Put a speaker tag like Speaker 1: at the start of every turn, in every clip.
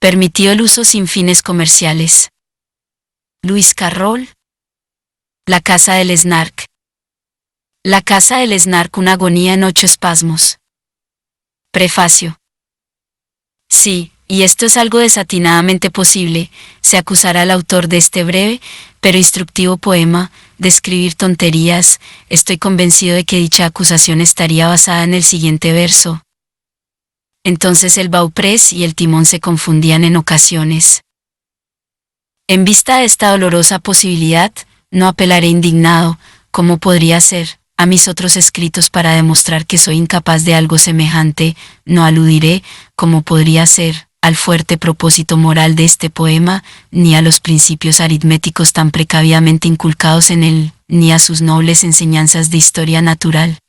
Speaker 1: Permitió el uso sin fines comerciales. Lewis Carroll. La casa del Snark. La casa del Snark, una agonía en 8 espasmos. Prefacio. Sí, y esto es algo desatinadamente posible, se acusará al autor de este breve, pero instructivo poema, de escribir tonterías. Estoy convencido de que dicha acusación estaría basada en el siguiente verso. Entonces el bauprés y el timón se confundían en ocasiones. En vista de esta dolorosa posibilidad, no apelaré indignado, como podría ser, a mis otros escritos para demostrar que soy incapaz de algo semejante, no aludiré, como podría ser, al fuerte propósito moral de este poema, ni a los principios aritméticos tan precavidamente inculcados en él, ni a sus nobles enseñanzas de historia natural.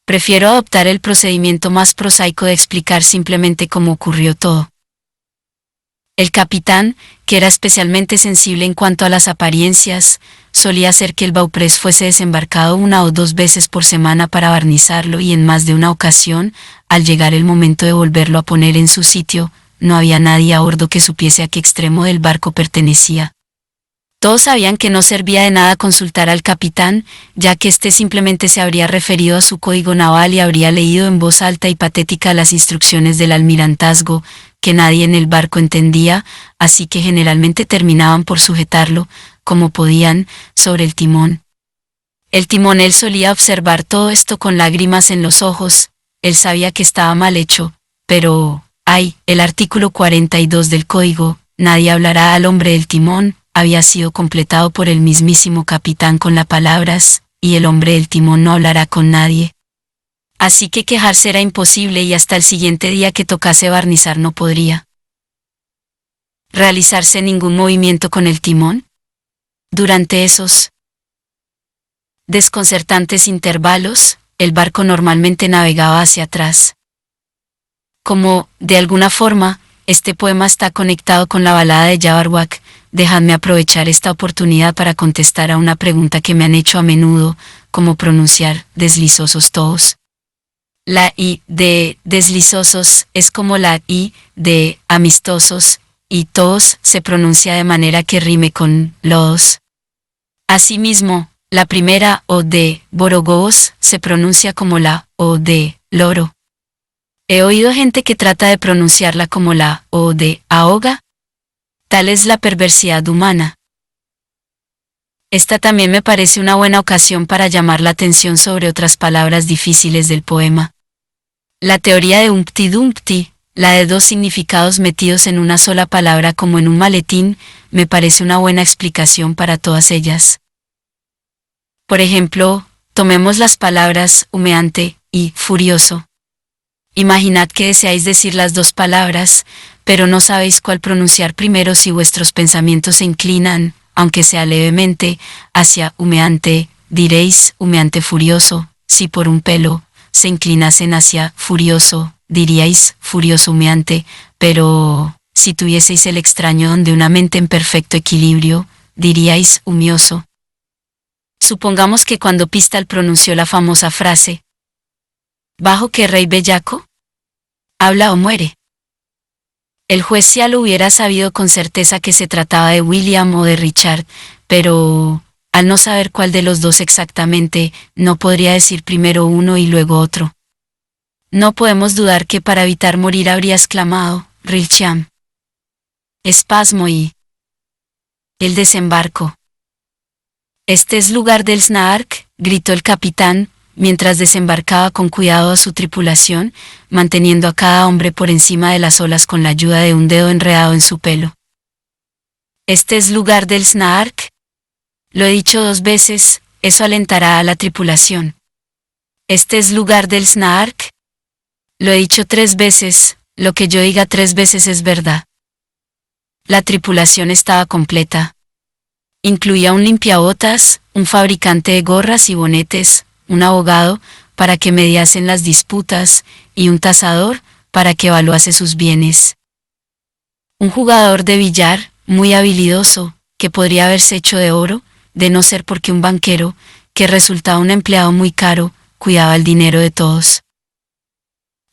Speaker 1: Prefiero adoptar el procedimiento más prosaico de explicar simplemente cómo ocurrió todo. El capitán, que era especialmente sensible en cuanto a las apariencias, solía hacer que el bauprés fuese desembarcado 1 o 2 veces por semana para barnizarlo, y en más de una ocasión, al llegar el momento de volverlo a poner en su sitio, no había nadie a bordo que supiese a qué extremo del barco pertenecía. Todos sabían que no servía de nada consultar al capitán, ya que éste simplemente se habría referido a su código naval y habría leído en voz alta y patética las instrucciones del almirantazgo, que nadie en el barco entendía, así que generalmente terminaban por sujetarlo, como podían, sobre el timón. El timonel solía observar todo esto con lágrimas en los ojos. Él sabía que estaba mal hecho, pero, el artículo 42 del código, nadie hablará al hombre del timón, había sido completado por el mismísimo capitán con las palabras, y el hombre del timón no hablará con nadie. Así que quejarse era imposible, y hasta el siguiente día que tocase barnizar no podría realizarse ningún movimiento con el timón. Durante esos desconcertantes intervalos, el barco normalmente navegaba hacia atrás. Como, de alguna forma, este poema está conectado con la balada de Jabberwock, dejadme aprovechar esta oportunidad para contestar a una pregunta que me han hecho a menudo: ¿cómo pronunciar deslizosos todos? La I de deslizosos es como la I de amistosos, y todos se pronuncia de manera que rime con los. Asimismo, la primera O de borogos se pronuncia como la O de loro. He oído gente que trata de pronunciarla como la O de ahoga. Tal es la perversidad humana. Esta también me parece una buena ocasión para llamar la atención sobre otras palabras difíciles del poema. La teoría de Humpty Dumpty, la de 2 significados metidos en una sola palabra como en un maletín, me parece una buena explicación para todas ellas. Por ejemplo, tomemos las palabras humeante y furioso. Imaginad que deseáis decir las 2 palabras, pero no sabéis cuál pronunciar primero. Si vuestros pensamientos se inclinan, aunque sea levemente, hacia humeante, diréis humeante furioso. Si por un pelo se inclinasen hacia furioso, diríais furioso humeante, pero si tuvieseis el extraño don de una mente en perfecto equilibrio, diríais humioso. Supongamos que cuando Pistol pronunció la famosa frase ¿bajo qué rey bellaco? ¿Habla o muere? El juez ya lo hubiera sabido con certeza que se trataba de William o de Richard, pero, al no saber cuál de los 2 exactamente, no podría decir primero uno y luego otro. No podemos dudar que para evitar morir habría exclamado, Richam. Espasmo y el desembarco. Este es lugar del Snark, gritó el capitán, mientras desembarcaba con cuidado a su tripulación, manteniendo a cada hombre por encima de las olas con la ayuda de un dedo enredado en su pelo. ¿Este es lugar del Snark? Lo he dicho 2 veces, eso alentará a la tripulación. ¿Este es lugar del Snark? Lo he dicho 3 veces, lo que yo diga 3 veces es verdad. La tripulación estaba completa. Incluía un limpiabotas, un fabricante de gorras y bonetes, un abogado, para que mediasen las disputas, y un tasador, para que evaluase sus bienes. Un jugador de billar, muy habilidoso, que podría haberse hecho de oro, de no ser porque un banquero, que resultaba un empleado muy caro, cuidaba el dinero de todos.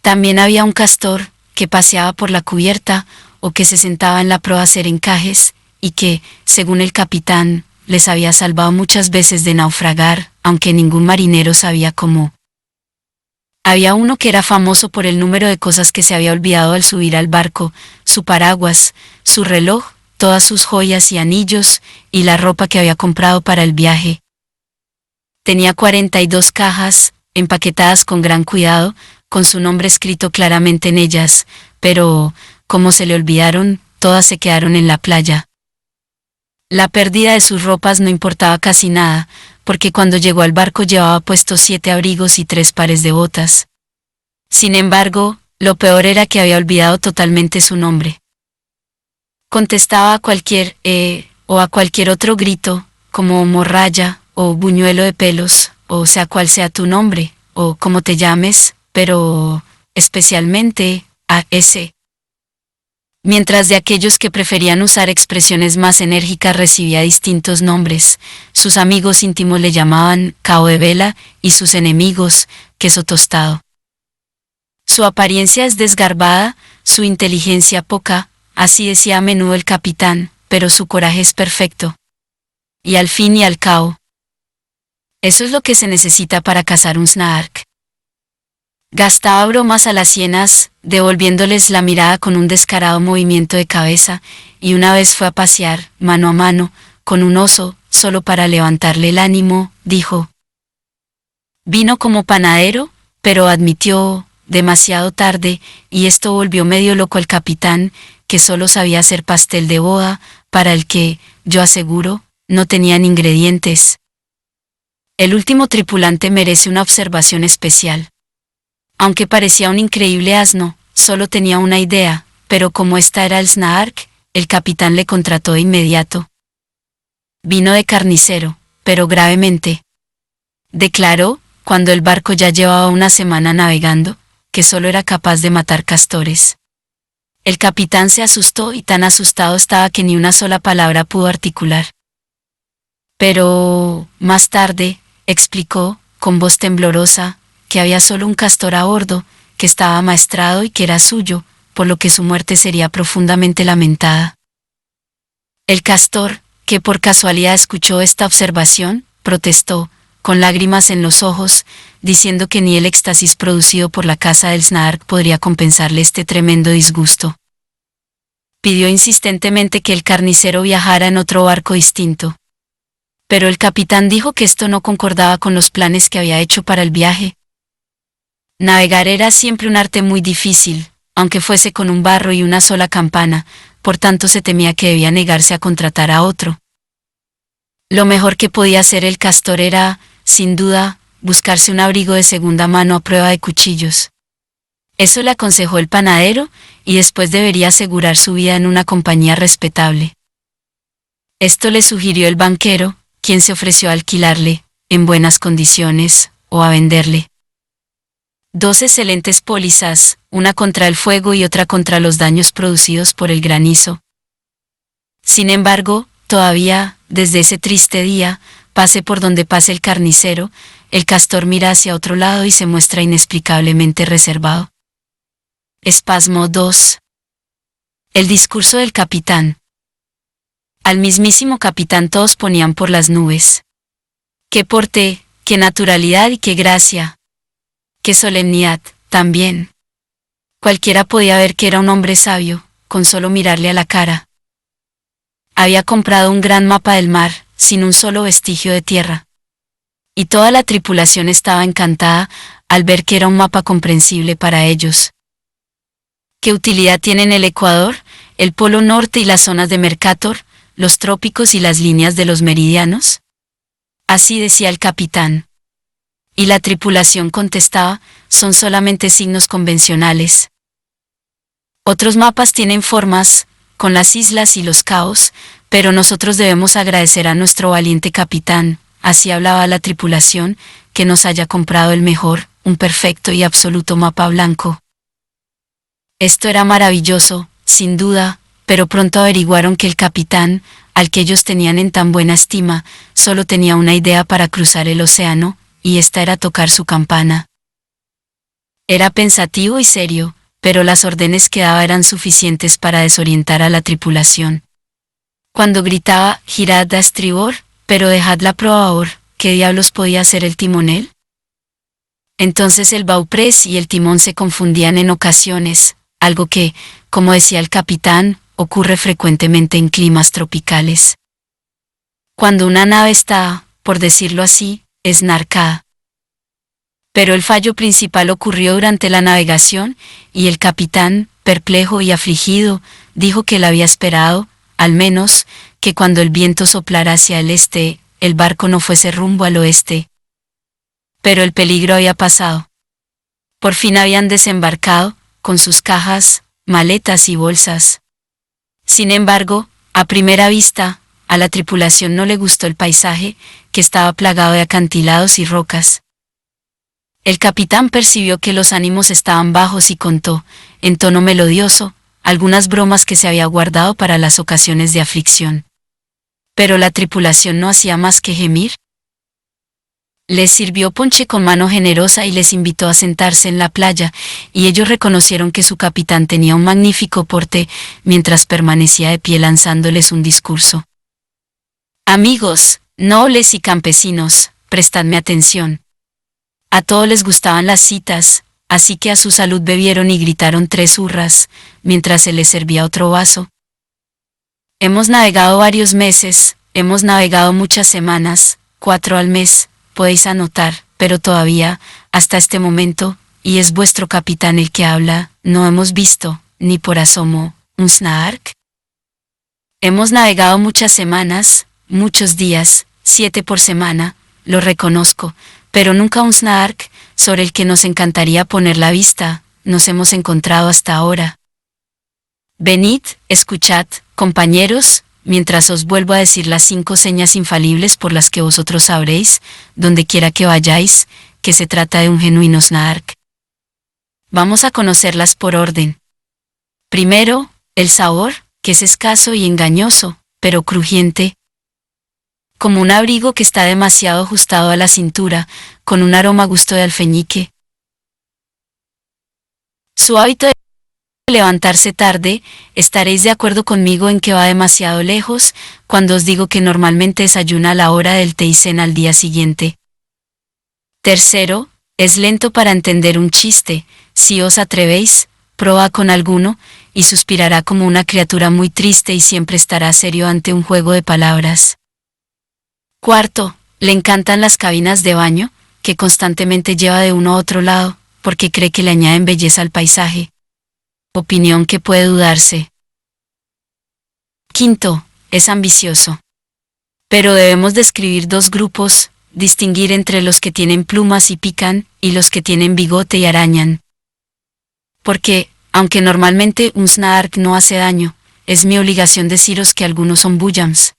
Speaker 1: También había un castor, que paseaba por la cubierta, o que se sentaba en la proa a hacer encajes, y que, según el capitán, les había salvado muchas veces de naufragar, aunque ningún marinero sabía cómo. Había uno que era famoso por el número de cosas que se había olvidado al subir al barco: su paraguas, su reloj, todas sus joyas y anillos, y la ropa que había comprado para el viaje. Tenía 42 cajas, empaquetadas con gran cuidado, con su nombre escrito claramente en ellas, pero, como se le olvidaron, todas se quedaron en la playa. La pérdida de sus ropas no importaba casi nada, porque cuando llegó al barco llevaba puestos 7 abrigos y 3 pares de botas. Sin embargo, lo peor era que había olvidado totalmente su nombre. Contestaba a cualquier o a cualquier otro grito, como morralla, o buñuelo de pelos, o sea cual sea tu nombre, o como te llames, pero, especialmente, a ese. Mientras de aquellos que preferían usar expresiones más enérgicas recibía distintos nombres. Sus amigos íntimos le llamaban cao de vela y sus enemigos, queso tostado. Su apariencia es desgarbada, su inteligencia poca, así decía a menudo el capitán, pero su coraje es perfecto. Y al fin y al cabo, eso es lo que se necesita para cazar un snark. Gastaba bromas a las hienas, devolviéndoles la mirada con un descarado movimiento de cabeza, y una vez fue a pasear, mano a mano, con un oso, solo para levantarle el ánimo, dijo. Vino como panadero, pero admitió, demasiado tarde, y esto volvió medio loco al capitán, que solo sabía hacer pastel de boda, para el que, yo aseguro, no tenían ingredientes. El último tripulante merece una observación especial. Aunque parecía un increíble asno, solo tenía una idea, pero como esta era el Snark, el capitán le contrató de inmediato. Vino de carnicero, pero gravemente. Declaró, cuando el barco ya llevaba una semana navegando, que solo era capaz de matar castores. El capitán se asustó y tan asustado estaba que ni una sola palabra pudo articular. Pero, más tarde, explicó, con voz temblorosa, que había solo un castor a bordo, que estaba amaestrado y que era suyo, por lo que su muerte sería profundamente lamentada. El castor, que por casualidad escuchó esta observación, protestó, con lágrimas en los ojos, diciendo que ni el éxtasis producido por la caza del Snark podría compensarle este tremendo disgusto. Pidió insistentemente que el carnicero viajara en otro barco distinto. Pero el capitán dijo que esto no concordaba con los planes que había hecho para el viaje. Navegar era siempre un arte muy difícil, aunque fuese con un barro y una sola campana, por tanto se temía que debía negarse a contratar a otro. Lo mejor que podía hacer el castor era, sin duda, buscarse un abrigo de segunda mano a prueba de cuchillos. Eso le aconsejó el panadero, y después debería asegurar su vida en una compañía respetable. Esto le sugirió el banquero, quien se ofreció a alquilarle, en buenas condiciones, o a venderle 2 excelentes pólizas, una contra el fuego y otra contra los daños producidos por el granizo. Sin embargo, todavía, desde ese triste día, pase por donde pase el carnicero, el castor mira hacia otro lado y se muestra inexplicablemente reservado. Espasmo 2. El discurso del capitán. Al mismísimo capitán todos ponían por las nubes. ¡Qué porte, qué naturalidad y qué gracia! ¡Qué solemnidad, también! Cualquiera podía ver que era un hombre sabio, con solo mirarle a la cara. Había comprado un gran mapa del mar, sin un solo vestigio de tierra. Y toda la tripulación estaba encantada al ver que era un mapa comprensible para ellos. ¿Qué utilidad tienen el Ecuador, el Polo Norte y las zonas de Mercator, los trópicos y las líneas de los meridianos? Así decía el capitán. Y la tripulación contestaba, son solamente signos convencionales. Otros mapas tienen formas, con las islas y los caos, pero nosotros debemos agradecer a nuestro valiente capitán, así hablaba la tripulación, que nos haya comprado el mejor, un perfecto y absoluto mapa blanco. Esto era maravilloso, sin duda, pero pronto averiguaron que el capitán, al que ellos tenían en tan buena estima, solo tenía una idea para cruzar el océano, y esta era tocar su campana. Era pensativo y serio, pero las órdenes que daba eran suficientes para desorientar a la tripulación. Cuando gritaba, girad a estribor, pero dejad la proa a babor, ¿qué diablos podía hacer el timonel? Entonces el bauprés y el timón se confundían en ocasiones, algo que, como decía el capitán, ocurre frecuentemente en climas tropicales. Cuando una nave está, por decirlo así, esnarcada. Pero el fallo principal ocurrió durante la navegación, y el capitán, perplejo y afligido, dijo que él había esperado, al menos, que cuando el viento soplara hacia el este, el barco no fuese rumbo al oeste. Pero el peligro había pasado. Por fin habían desembarcado, con sus cajas, maletas y bolsas. Sin embargo, a primera vista, a la tripulación no le gustó el paisaje, que estaba plagado de acantilados y rocas. El capitán percibió que los ánimos estaban bajos y contó, en tono melodioso, algunas bromas que se había guardado para las ocasiones de aflicción. Pero la tripulación no hacía más que gemir. Les sirvió ponche con mano generosa y les invitó a sentarse en la playa, y ellos reconocieron que su capitán tenía un magnífico porte, mientras permanecía de pie lanzándoles un discurso. Amigos, nobles y campesinos, prestadme atención. A todos les gustaban las citas, así que a su salud bebieron y gritaron 3 hurras, mientras se les servía otro vaso. Hemos navegado varios meses, hemos navegado muchas semanas, 4 al mes, podéis anotar, pero todavía, hasta este momento, y es vuestro capitán el que habla, no hemos visto, ni por asomo, un snark. Hemos navegado muchas semanas, muchos días, 7 por semana, lo reconozco, pero nunca un snark, sobre el que nos encantaría poner la vista, nos hemos encontrado hasta ahora. Venid, escuchad, compañeros, mientras os vuelvo a decir las 5 señas infalibles por las que vosotros sabréis, donde quiera que vayáis, que se trata de un genuino snark. Vamos a conocerlas por orden. Primero, el sabor, que es escaso y engañoso, pero crujiente. Como un abrigo que está demasiado ajustado a la cintura, con un aroma a gusto de alfeñique. Su hábito de levantarse tarde, estaréis de acuerdo conmigo en que va demasiado lejos, cuando os digo que normalmente desayuna a la hora del té y cena al día siguiente. Tercero, es lento para entender un chiste, si os atrevéis, probad con alguno, y suspirará como una criatura muy triste y siempre estará serio ante un juego de palabras. Cuarto, le encantan las cabinas de baño, que constantemente lleva de uno a otro lado, porque cree que le añaden belleza al paisaje. Opinión que puede dudarse. Quinto, es ambicioso. Pero debemos describir 2 grupos, distinguir entre los que tienen plumas y pican, y los que tienen bigote y arañan. Porque, aunque normalmente un snark no hace daño, es mi obligación deciros que algunos son bujams.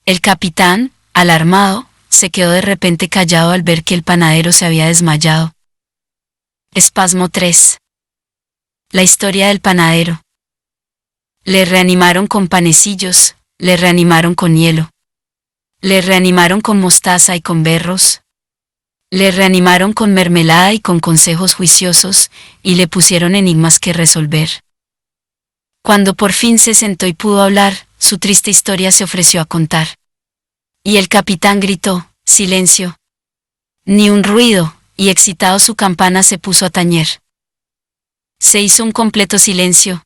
Speaker 1: El capitán, alarmado, se quedó de repente callado al ver que el panadero se había desmayado. Espasmo 3. La historia del panadero. Le reanimaron con panecillos, le reanimaron con hielo. Le reanimaron con mostaza y con berros. Le reanimaron con mermelada y con consejos juiciosos, y le pusieron enigmas que resolver. Cuando por fin se sentó y pudo hablar, su triste historia se ofreció a contar. Y el capitán gritó, silencio. Ni un ruido, y excitado su campana se puso a tañer. Se hizo un completo silencio.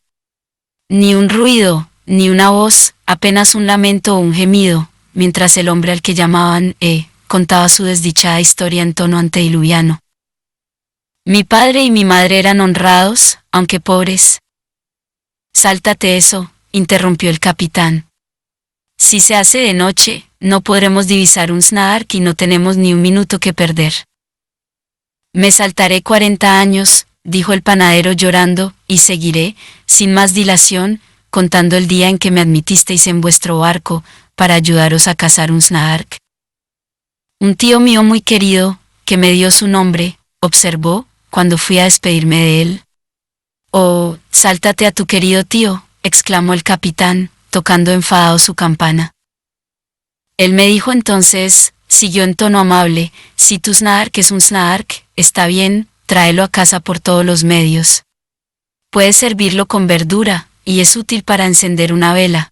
Speaker 1: Ni un ruido, ni una voz, apenas un lamento o un gemido, mientras el hombre al que llamaban contaba su desdichada historia en tono antediluviano. Mi padre y mi madre eran honrados, aunque pobres. Sáltate eso, interrumpió el capitán. Si se hace de noche, no podremos divisar un snark y no tenemos ni un minuto que perder. Me saltaré 40 años, dijo el panadero llorando, y seguiré, sin más dilación, contando el día en que me admitisteis en vuestro barco, para ayudaros a cazar un snark. Un tío mío muy querido, que me dio su nombre, observó, cuando fui a despedirme de él. Oh, sáltate a tu querido tío, exclamó el capitán, tocando enfadado su campana. Él me dijo entonces, siguió en tono amable, si tu snark es un snark, está bien, tráelo a casa por todos los medios. Puedes servirlo con verdura, y es útil para encender una vela.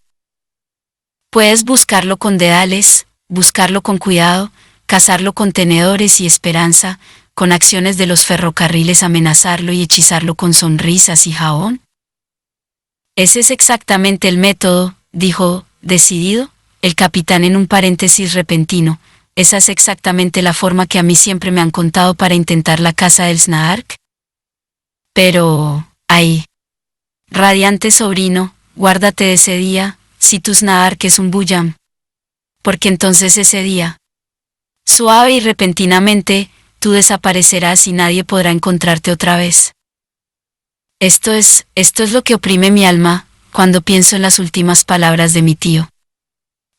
Speaker 1: Puedes buscarlo con dedales, buscarlo con cuidado, cazarlo con tenedores y esperanza, con acciones de los ferrocarriles amenazarlo y hechizarlo con sonrisas y jabón. Ese es exactamente el método, dijo, decidido, el capitán en un paréntesis repentino. Esa es exactamente la forma que a mí siempre me han contado para intentar la caza del Snaark. Pero, ay. Radiante sobrino, guárdate de ese día, si tu Snaark es un Buyam. Porque entonces ese día, suave y repentinamente, tú desaparecerás y nadie podrá encontrarte otra vez. Esto es lo que oprime mi alma, cuando pienso en las últimas palabras de mi tío.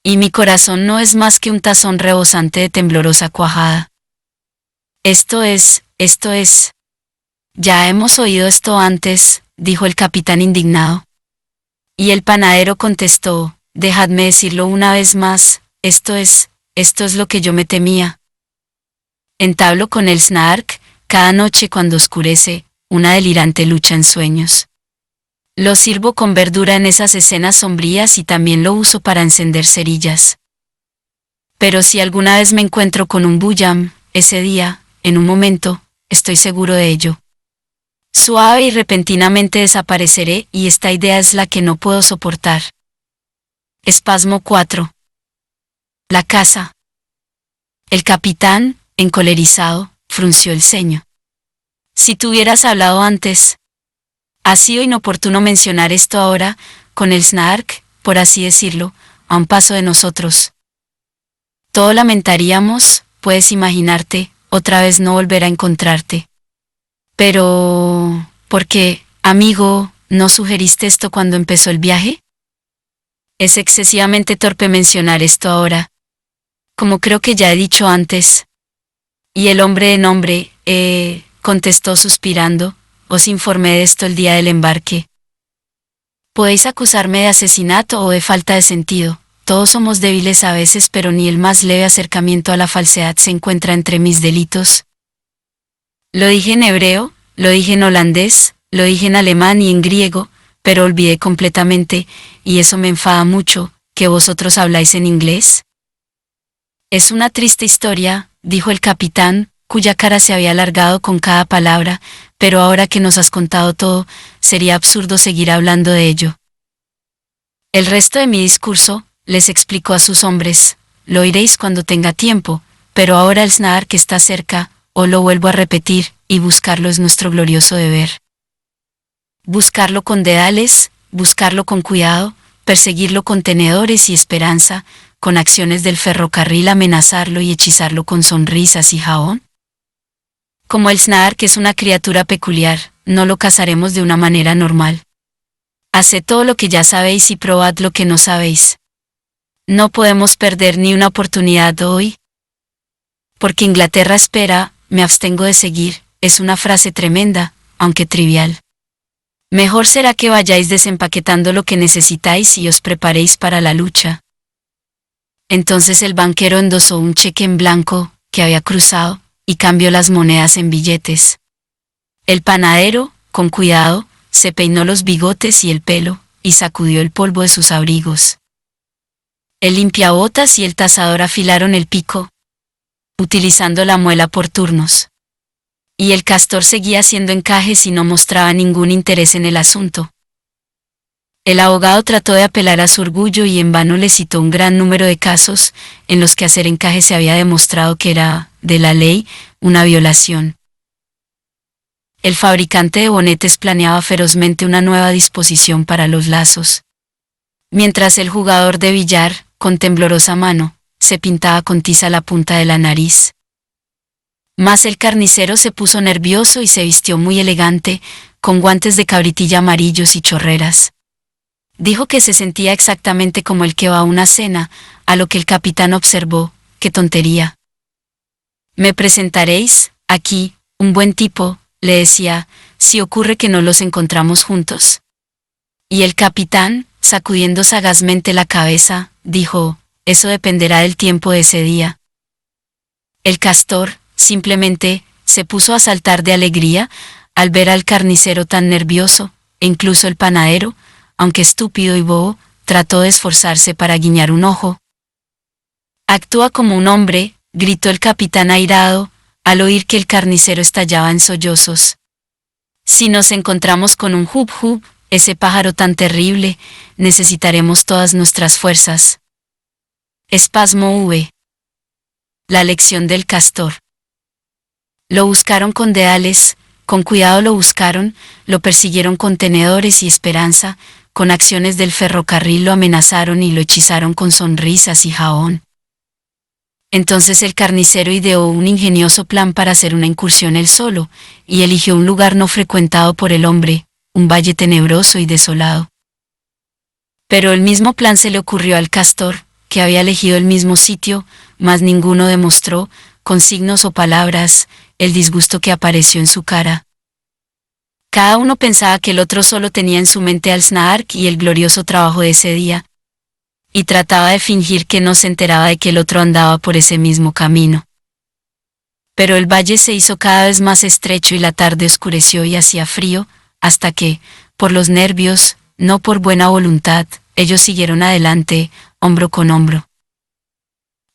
Speaker 1: Y mi corazón no es más que un tazón rebosante de temblorosa cuajada. Esto es. Ya hemos oído esto antes, dijo el capitán indignado. Y el panadero contestó, dejadme decirlo una vez más, esto es lo que yo me temía. Entablo con el Snaark, cada noche cuando oscurece, una delirante lucha en sueños. Lo sirvo con verdura en esas escenas sombrías y también lo uso para encender cerillas. Pero si alguna vez me encuentro con un Buyam, ese día, en un momento, estoy seguro de ello. Suave y repentinamente desapareceré y esta idea es la que no puedo soportar. Espasmo 4. La casa. El capitán, encolerizado, frunció el ceño. Si tú hubieras hablado antes. Ha sido inoportuno mencionar esto ahora, con el Snaark, por así decirlo, a un paso de nosotros. Todo lamentaríamos, puedes imaginarte, otra vez no volver a encontrarte. Pero, ¿por qué, amigo, no sugeriste esto cuando empezó el viaje? Es excesivamente torpe mencionar esto ahora. Como creo que ya he dicho antes. Y el hombre de nombre, contestó suspirando, os informé de esto el día del embarque. Podéis acusarme de asesinato o de falta de sentido. Todos somos débiles a veces, pero ni el más leve acercamiento a la falsedad se encuentra entre mis delitos. Lo dije en hebreo, lo dije en holandés, lo dije en alemán y en griego, pero olvidé completamente, y eso me enfada mucho, que vosotros habláis en inglés. Es una triste historia, dijo el capitán, cuya cara se había alargado con cada palabra, pero ahora que nos has contado todo, sería absurdo seguir hablando de ello. El resto de mi discurso, les explicó a sus hombres, lo oiréis cuando tenga tiempo, pero ahora el Snaark está cerca, o lo vuelvo a repetir, y buscarlo es nuestro glorioso deber. Buscarlo con dedales, buscarlo con cuidado, perseguirlo con tenedores y esperanza, con acciones del ferrocarril amenazarlo y hechizarlo con sonrisas y jabón. Como el Snaark es una criatura peculiar, no lo cazaremos de una manera normal. Haced todo lo que ya sabéis y probad lo que no sabéis. No podemos perder ni una oportunidad hoy. Porque Inglaterra espera, me abstengo de seguir, es una frase tremenda, aunque trivial. Mejor será que vayáis desempaquetando lo que necesitáis y os preparéis para la lucha. Entonces el banquero endosó un cheque en blanco, que había cruzado, y cambió las monedas en billetes. El panadero, con cuidado, se peinó los bigotes y el pelo, y sacudió el polvo de sus abrigos. El limpiabotas y el tasador afilaron el pico, utilizando la muela por turnos. Y el castor seguía haciendo encajes y no mostraba ningún interés en el asunto. El abogado trató de apelar a su orgullo y en vano le citó un gran número de casos en los que hacer encajes se había demostrado que era, de la ley, una violación. El fabricante de bonetes planeaba ferozmente una nueva disposición para los lazos. Mientras el jugador de billar, con temblorosa mano, se pintaba con tiza la punta de la nariz. Mas el carnicero se puso nervioso y se vistió muy elegante, con guantes de cabritilla amarillos y chorreras. Dijo que se sentía exactamente como el que va a una cena, a lo que el capitán observó, ¡qué tontería! Me presentaréis, aquí, un buen tipo, le decía, si ocurre que no los encontramos juntos. Y el capitán, sacudiendo sagazmente la cabeza, dijo, eso dependerá del tiempo de ese día. El castor, simplemente, se puso a saltar de alegría, al ver al carnicero tan nervioso, e incluso el panadero, aunque estúpido y bobo, trató de esforzarse para guiñar un ojo. «Actúa como un hombre», gritó el capitán airado, al oír que el carnicero estallaba en sollozos. «Si nos encontramos con un hub-hub, ese pájaro tan terrible, necesitaremos todas nuestras fuerzas». Espasmo V. La lección del castor. Lo buscaron con deales, con cuidado lo buscaron, lo persiguieron con tenedores y esperanza, con acciones del ferrocarril lo amenazaron y lo hechizaron con sonrisas y jabón. Entonces el carnicero ideó un ingenioso plan para hacer una incursión él solo, y eligió un lugar no frecuentado por el hombre, un valle tenebroso y desolado. Pero el mismo plan se le ocurrió al castor, que había elegido el mismo sitio, mas ninguno demostró, con signos o palabras, el disgusto que apareció en su cara. Cada uno pensaba que el otro solo tenía en su mente al Snark y el glorioso trabajo de ese día, y trataba de fingir que no se enteraba de que el otro andaba por ese mismo camino. Pero el valle se hizo cada vez más estrecho y la tarde oscureció y hacía frío, hasta que, por los nervios, no por buena voluntad, ellos siguieron adelante, hombro con hombro.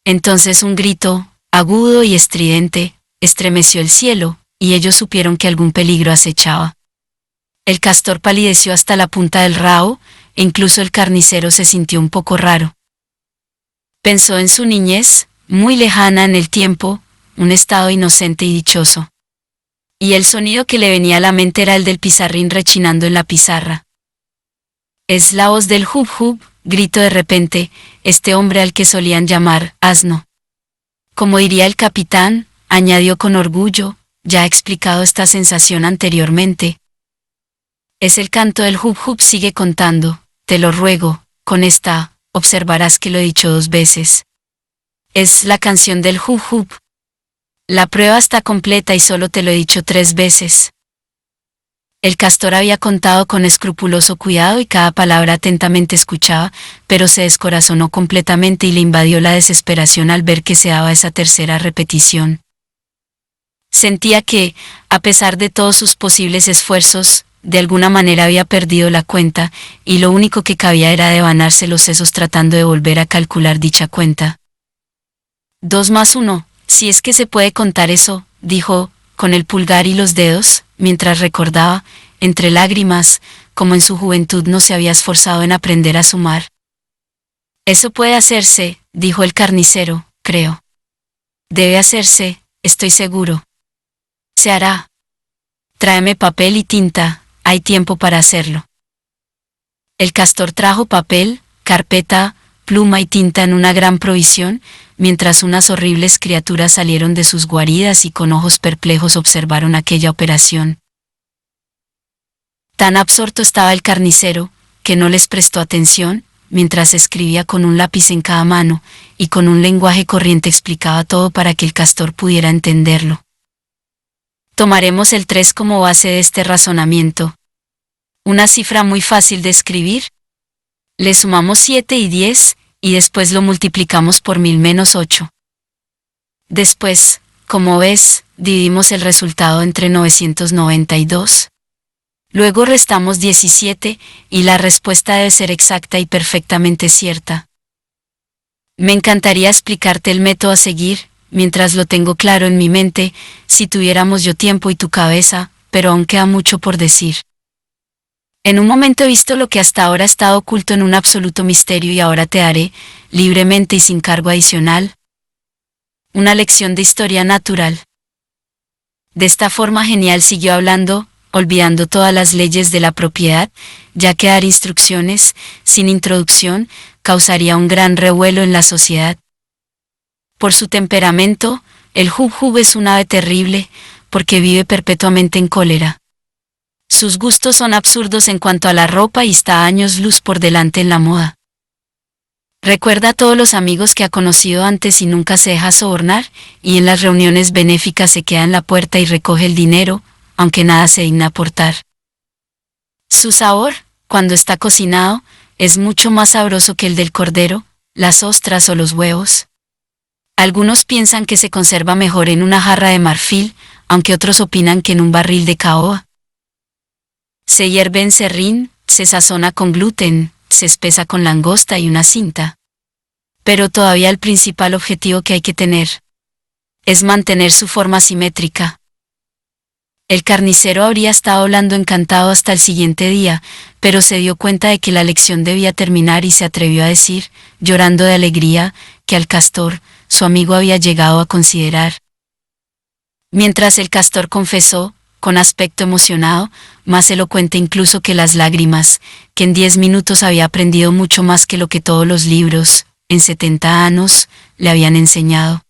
Speaker 1: Entonces un grito, agudo y estridente, estremeció el cielo, y ellos supieron que algún peligro acechaba. El castor palideció hasta la punta del rabo, e incluso el carnicero se sintió un poco raro. Pensó en su niñez, muy lejana en el tiempo, un estado inocente y dichoso. Y el sonido que le venía a la mente era el del pizarrín rechinando en la pizarra. «Es la voz del hub-hub», gritó de repente, este hombre al que solían llamar asno. Como diría el capitán, añadió con orgullo, ya he explicado esta sensación anteriormente. Es el canto del hub-hub, sigue contando, te lo ruego, con esta, observarás que lo he dicho 2 veces. Es la canción del hub-hub. La prueba está completa y solo te lo he dicho 3 veces. El castor había contado con escrupuloso cuidado y cada palabra atentamente escuchaba, pero se descorazonó completamente y le invadió la desesperación al ver que se daba esa tercera repetición. Sentía que, a pesar de todos sus posibles esfuerzos, de alguna manera había perdido la cuenta, y lo único que cabía era devanarse los sesos tratando de volver a calcular dicha cuenta. 2 más 1, si es que se puede contar eso, dijo, con el pulgar y los dedos, mientras recordaba, entre lágrimas, como en su juventud no se había esforzado en aprender a sumar. Eso puede hacerse, dijo el carnicero, creo. Debe hacerse, estoy seguro. Se hará. Tráeme papel y tinta, hay tiempo para hacerlo. El castor trajo papel, carpeta, pluma y tinta en una gran provisión, mientras unas horribles criaturas salieron de sus guaridas y con ojos perplejos observaron aquella operación. Tan absorto estaba el carnicero, que no les prestó atención, mientras escribía con un lápiz en cada mano, y con un lenguaje corriente explicaba todo para que el castor pudiera entenderlo. Tomaremos el 3 como base de este razonamiento. Una cifra muy fácil de escribir. Le sumamos 7 y 10, y después lo multiplicamos por 1000 menos 8. Después, como ves, dividimos el resultado entre 992. Luego restamos 17, y la respuesta debe ser exacta y perfectamente cierta. Me encantaría explicarte el método a seguir, mientras lo tengo claro en mi mente, si tuviéramos yo tiempo y tu cabeza, pero aún queda mucho por decir. En un momento he visto lo que hasta ahora ha estado oculto en un absoluto misterio y ahora te daré, libremente y sin cargo adicional, una lección de historia natural. De esta forma genial siguió hablando, olvidando todas las leyes de la propiedad, ya que dar instrucciones, sin introducción, causaría un gran revuelo en la sociedad. Por su temperamento, el hub-hub es un ave terrible, porque vive perpetuamente en cólera. Sus gustos son absurdos en cuanto a la ropa y está años luz por delante en la moda. Recuerda a todos los amigos que ha conocido antes y nunca se deja sobornar, y en las reuniones benéficas se queda en la puerta y recoge el dinero, aunque nada se digna aportar. Su sabor, cuando está cocinado, es mucho más sabroso que el del cordero, las ostras o los huevos. Algunos piensan que se conserva mejor en una jarra de marfil, aunque otros opinan que en un barril de caoba. Se hierve en serrín, se sazona con gluten, se espesa con langosta y una cinta. Pero todavía el principal objetivo que hay que tener es mantener su forma simétrica. El carnicero habría estado hablando encantado hasta el siguiente día, pero se dio cuenta de que la lección debía terminar y se atrevió a decir, llorando de alegría, que al castor, su amigo había llegado a considerar. Mientras el castor confesó, con aspecto emocionado, más elocuente incluso que las lágrimas, que en 10 minutos había aprendido mucho más que lo que todos los libros, en 70 años, le habían enseñado.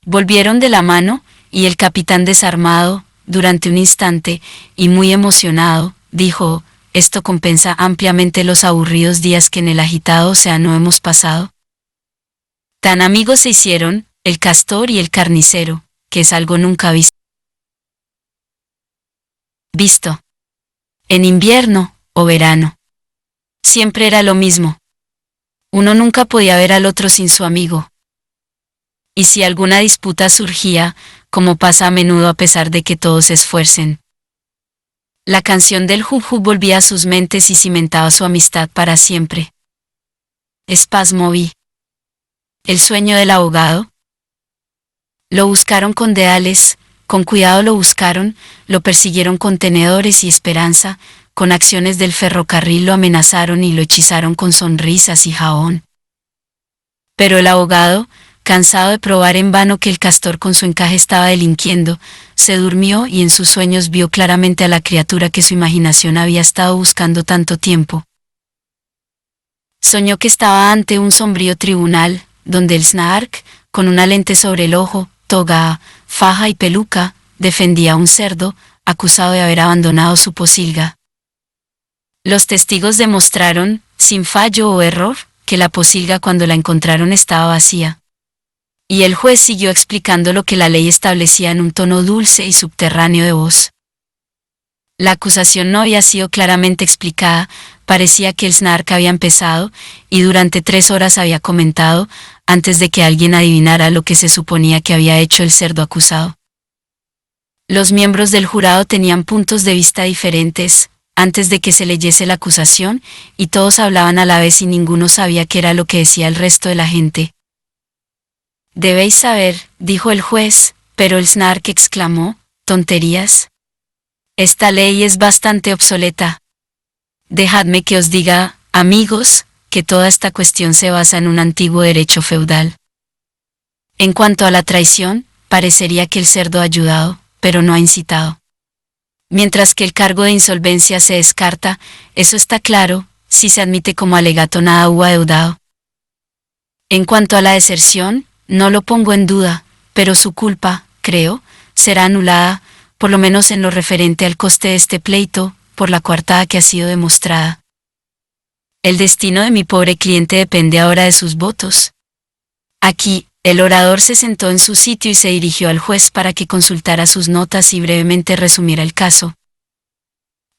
Speaker 1: Volvieron de la mano, y el capitán desarmado, durante un instante, y muy emocionado, dijo, «Esto compensa ampliamente los aburridos días que en el agitado océano hemos pasado». Tan amigos se hicieron, el castor y el carnicero, que es algo nunca visto. En invierno, o verano. Siempre era lo mismo. Uno nunca podía ver al otro sin su amigo. Y si alguna disputa surgía, como pasa a menudo a pesar de que todos se esfuercen, la canción del Juju volvía a sus mentes y cimentaba su amistad para siempre. Spasmoví. El sueño del abogado. Lo buscaron con deales, con cuidado lo buscaron, lo persiguieron con tenedores y esperanza, con acciones del ferrocarril lo amenazaron y lo hechizaron con sonrisas y jabón. Pero el abogado, cansado de probar en vano que el castor con su encaje estaba delinquiendo, se durmió y en sus sueños vio claramente a la criatura que su imaginación había estado buscando tanto tiempo. Soñó que estaba ante un sombrío tribunal, donde el Snark, con una lente sobre el ojo, toga, faja y peluca, defendía a un cerdo, acusado de haber abandonado su pocilga. Los testigos demostraron, sin fallo o error, que la pocilga cuando la encontraron estaba vacía. Y el juez siguió explicando lo que la ley establecía en un tono dulce y subterráneo de voz. La acusación no había sido claramente explicada, parecía que el Snark había empezado, y durante 3 horas había comentado, antes de que alguien adivinara lo que se suponía que había hecho el cerdo acusado. Los miembros del jurado tenían puntos de vista diferentes, antes de que se leyese la acusación, y todos hablaban a la vez y ninguno sabía qué era lo que decía el resto de la gente. «Debéis saber», dijo el juez, pero el Snark exclamó, «¿Tonterías? Esta ley es bastante obsoleta. Dejadme que os diga, amigos, que toda esta cuestión se basa en un antiguo derecho feudal. En cuanto a la traición, parecería que el cerdo ha ayudado, pero no ha incitado. Mientras que el cargo de insolvencia se descarta, eso está claro, si se admite como alegato nada hubo adeudado. En cuanto a la deserción, no lo pongo en duda, pero su culpa, creo, será anulada, por lo menos en lo referente al coste de este pleito, por la coartada que ha sido demostrada. El destino de mi pobre cliente depende ahora de sus votos». Aquí, el orador se sentó en su sitio y se dirigió al juez para que consultara sus notas y brevemente resumiera el caso.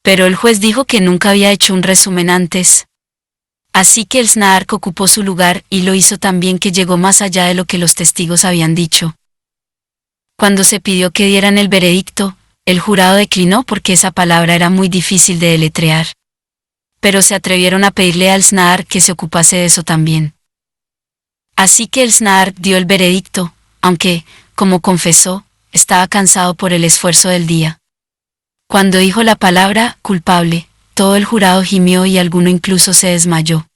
Speaker 1: Pero el juez dijo que nunca había hecho un resumen antes. Así que el Snark ocupó su lugar y lo hizo tan bien que llegó más allá de lo que los testigos habían dicho. Cuando se pidió que dieran el veredicto, el jurado declinó porque esa palabra era muy difícil de deletrear. Pero se atrevieron a pedirle al Snark que se ocupase de eso también. Así que el Snark dio el veredicto, aunque, como confesó, estaba cansado por el esfuerzo del día. Cuando dijo la palabra culpable, todo el jurado gimió y alguno incluso se desmayó.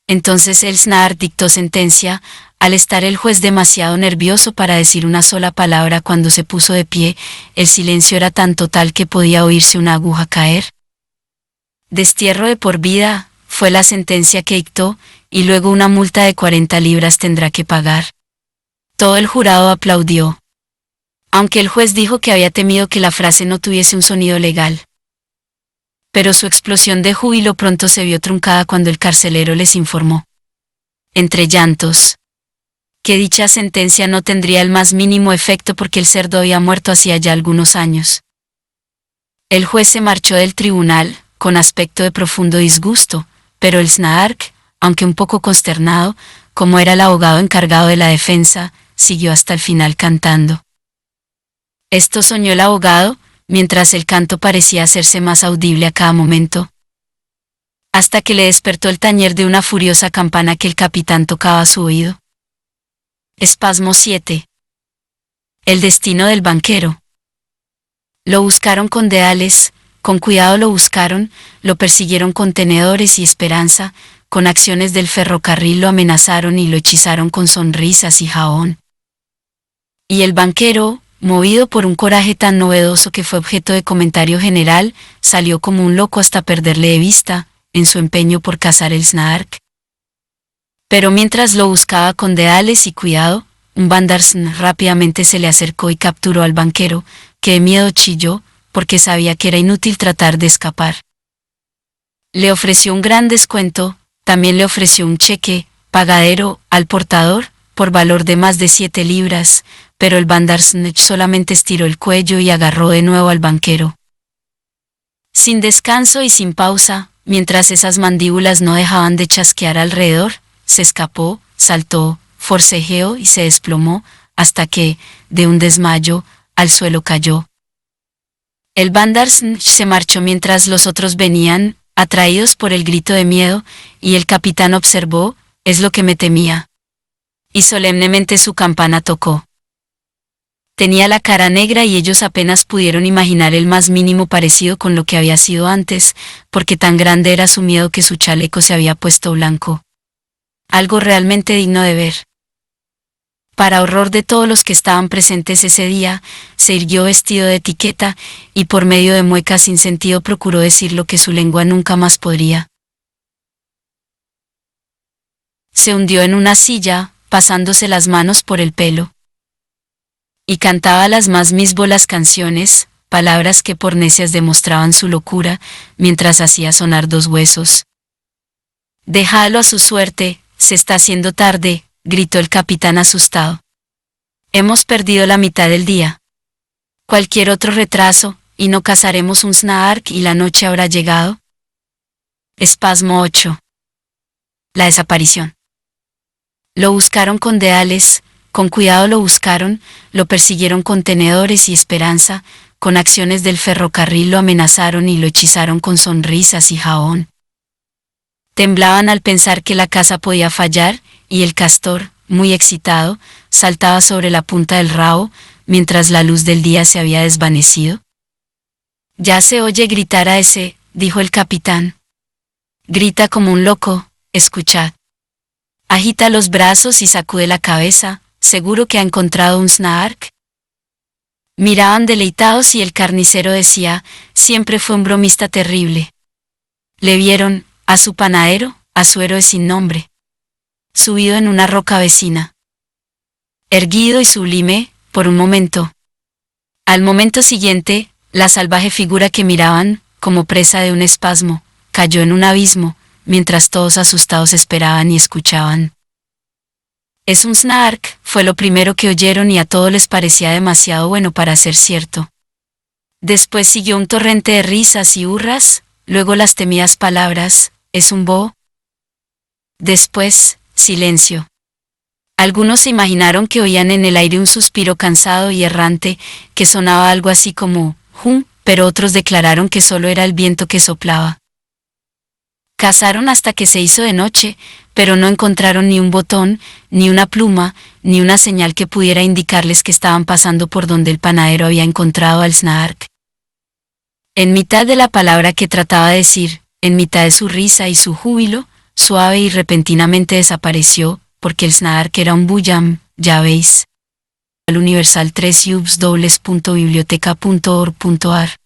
Speaker 1: Entonces el Snark dictó sentencia, al estar el juez demasiado nervioso para decir una sola palabra cuando se puso de pie, el silencio era tan total que podía oírse una aguja caer. Destierro de por vida, fue la sentencia que dictó, y luego una multa de 40 libras tendrá que pagar. Todo el jurado aplaudió. Aunque el juez dijo que había temido que la frase no tuviese un sonido legal. Pero su explosión de júbilo pronto se vio truncada cuando el carcelero les informó, entre llantos, que dicha sentencia no tendría el más mínimo efecto porque el cerdo había muerto hacía ya algunos años. El juez se marchó del tribunal, con aspecto de profundo disgusto, pero el Snark, aunque un poco consternado, como era el abogado encargado de la defensa, siguió hasta el final cantando. Esto soñó el abogado, mientras el canto parecía hacerse más audible a cada momento, hasta que le despertó el tañer de una furiosa campana que el capitán tocaba a su oído. Espasmo 7. El destino del banquero. Lo buscaron con deales, con cuidado lo buscaron, lo persiguieron con tenedores y esperanza, con acciones del ferrocarril lo amenazaron y lo hechizaron con sonrisas y jabón. Y el banquero, movido por un coraje tan novedoso que fue objeto de comentario general, salió como un loco hasta perderle de vista, en su empeño por cazar el Snark. Pero mientras lo buscaba con deales y cuidado, un Bandarsn rápidamente se le acercó y capturó al banquero, que de miedo chilló, porque sabía que era inútil tratar de escapar. Le ofreció un gran descuento, también le ofreció un cheque, pagadero, al portador, por valor de más de 7 libras, pero el Bandarsn solamente estiró el cuello y agarró de nuevo al banquero. Sin descanso y sin pausa, mientras esas mandíbulas no dejaban de chasquear alrededor, se escapó, saltó, forcejeó y se desplomó, hasta que, de un desmayo, al suelo cayó. El Bandarsn se marchó mientras los otros venían, atraídos por el grito de miedo, y el capitán observó, es lo que me temía. Y solemnemente su campana tocó. Tenía la cara negra y ellos apenas pudieron imaginar el más mínimo parecido con lo que había sido antes, porque tan grande era su miedo que su chaleco se había puesto blanco. Algo realmente digno de ver. Para horror de todos los que estaban presentes ese día, se irguió vestido de etiqueta, y por medio de muecas sin sentido procuró decir lo que su lengua nunca más podría. Se hundió en una silla, pasándose las manos por el pelo. Y cantaba las más misbolas canciones, palabras que por necias demostraban su locura, mientras hacía sonar 2 huesos. «Déjalo a su suerte, se está haciendo tarde», gritó el capitán asustado. «Hemos perdido la mitad del día. Cualquier otro retraso, y no cazaremos un Snark y la noche habrá llegado». Espasmo 8. La desaparición. Lo buscaron con deales, con cuidado lo buscaron, lo persiguieron con tenedores y esperanza, con acciones del ferrocarril lo amenazaron y lo hechizaron con sonrisas y jabón. Temblaban al pensar que la caza podía fallar, y el castor, muy excitado, saltaba sobre la punta del rabo, mientras la luz del día se había desvanecido. «Ya se oye gritar a ese», dijo el capitán. «Grita como un loco, escuchad. Agita los brazos y sacude la cabeza, ¿seguro que ha encontrado un Snark?» Miraban deleitados y el carnicero decía, siempre fue un bromista terrible. Le vieron, a su panadero, a su héroe sin nombre, subido en una roca vecina. Erguido y sublime, por un momento. Al momento siguiente, la salvaje figura que miraban, como presa de un espasmo, cayó en un abismo, mientras todos asustados esperaban y escuchaban. «Es un Snark», fue lo primero que oyeron y a todos les parecía demasiado bueno para ser cierto. Después siguió un torrente de risas y hurras, luego las temidas palabras, «¿Es un búho?». Después, silencio. Algunos se imaginaron que oían en el aire un suspiro cansado y errante, que sonaba algo así como «hum», pero otros declararon que solo era el viento que soplaba. Cazaron hasta que se hizo de noche, pero no encontraron ni un botón, ni una pluma, ni una señal que pudiera indicarles que estaban pasando por donde el panadero había encontrado al Snark. En mitad de la palabra que trataba de decir, en mitad de su risa y su júbilo, suave y repentinamente desapareció, porque el Snark era un Buyam, ya veis. Universal 3 ubs dobles.biblioteca.org.ar